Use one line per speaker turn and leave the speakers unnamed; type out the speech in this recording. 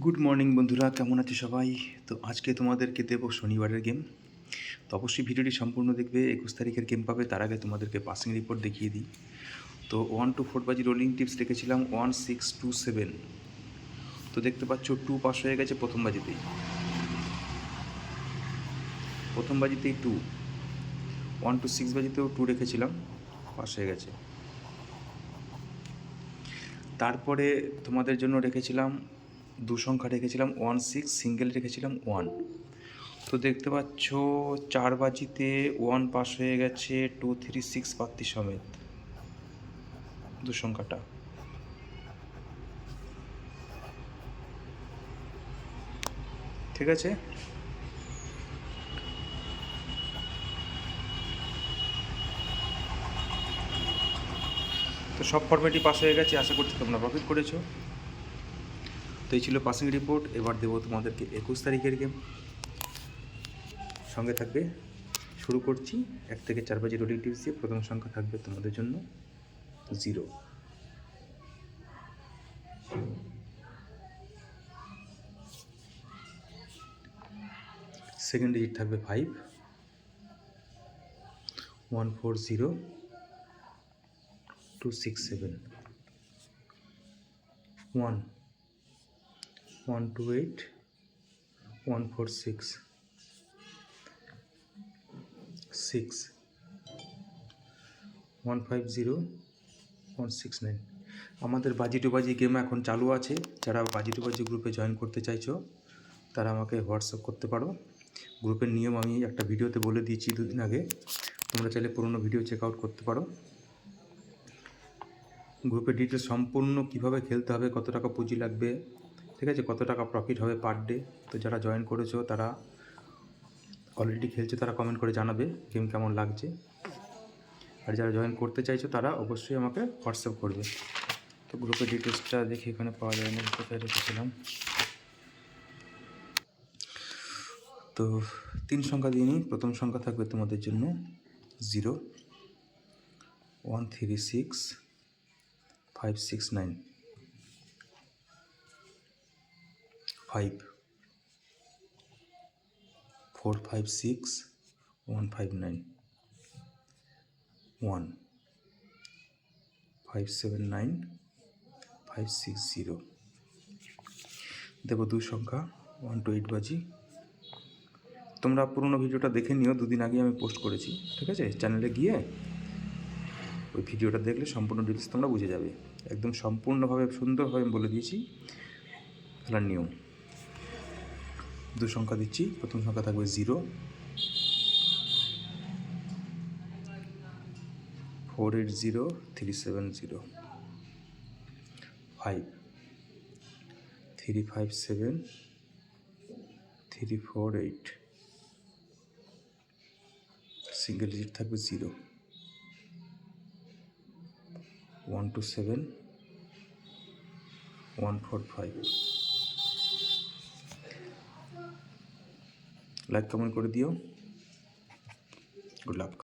Good morning বন্ধুরা, কেমন আছে সবাই? তো আজকে তোমাদেরকে দেবো শনিবারের গেম। তো অবশ্যই ভিডিওটি সম্পূর্ণ দেখবে। 21 তারিখের গেম পাবে। তার আগে তোমাদেরকে পাসিং রিপোর্ট দেখিয়ে দিই। তো 1 to 4 বাজি রোলিং টিপস রেখেছিলাম 1 6 2 7। তো দেখতে পাচ্ছ 2 পাস হয়ে গেছে প্রথম বাজিতেই। প্রথম বাজিতেই 2। 1 to 6 বাজিতেও 2 রেখেছিলাম, পাস হয়ে গেছে। তারপরে তোমাদের জন্য রেখেছিলাম সংখ্যা রেখেছিলাম 1 6, সিঙ্গেল রেখেছিলাম 1। তো দেখতে পাচ্ছ 4 বাজিতে 1 পাস হয়ে গেছে 2 3 6 পাত্তি সমেত সংখ্যাটা। ঠিক আছে, তো সব ফর্মেটই পাস হয়ে গেছে। আশা করছি তোমরা প্রফিট করেছো। তো এই ছিল পাসিং রিপোর্ট। এবার দেবো তোমাদেরকে 21 তারিখের গেম। সঙ্গে থাকবে, শুরু করছি 1 থেকে 4 বাজি রোলিং টিপস দিয়ে। প্রথম সংখ্যা থাকবে তোমাদের জন্য 0, সেকেন্ড ডিজিট থাকবে 5, 1 4 0 2 6 7, 1 1 2 8 1 4 6 6 1 5 0 1 6 9। আমাদের বাজি টু বাজি গেম এখন চালু আছে। যারা বাজি টু বাজি গ্রুপে জয়েন করতে চাইছো তারা আমাকে হোয়াটসঅ্যাপ করতে পারো। গ্রুপের নিয়ম আমি একটা ভিডিওতে বলে দিয়েছি 2 দিন আগে। তোমরা চাইলে পুরোনো ভিডিও চেক আউট করতে পারো। গ্রুপের ডিটেলস সম্পূর্ণ কীভাবে খেলতে হবে, কত টাকা পুঁজি লাগবে, ঠিক আছে, কত টাকা প্রফিট হবে পার ডে। তো যারা জয়েন করেছো, তারা অলরেডি খেলছো, তারা কমেন্ট করে জানাবে গেম কেমন লাগছে। আর যারা জয়েন করতে চাইছো তারা অবশ্যই আমাকে হোয়াটসঅ্যাপ করবে। তো গ্রুপের ডিটেলসটা দেখি এখানে পাওয়া যায় না, কোথায় রেখেছিলাম। তো 3 সংখ্যা দিয়ে নিই। প্রথম সংখ্যা থাকবে তোমাদের জন্য 0, 1 3 6 5 6 9, 5 4 5 6 1 5 9, 1 5 7 9 5 6 0। দেবো 2 সংখ্যা 1 to 8 বাজি। তোমরা পুরোনো ভিডিওটা দেখে নিও, 2 দিন আগে আমি পোস্ট করেছি, ঠিক আছে। চ্যানেলে গিয়ে ওই ভিডিওটা দেখলে সম্পূর্ণ ডিটেলস তোমরা বুঝে যাবে। একদম সম্পূর্ণভাবে সুন্দরভাবে বলে দিয়েছি খেলার নিয়ম। 2 সংখ্যা দিচ্ছি। প্রথম সংখ্যা থাকবে 0, 4 8 0 3 7 0, 5 3 5 7 3 4 8, সিঙ্গেল ডিজিট থাকবে 0, 1 2 7 1 4 5। লাইক কমেন্ট করে দিও। Good luck.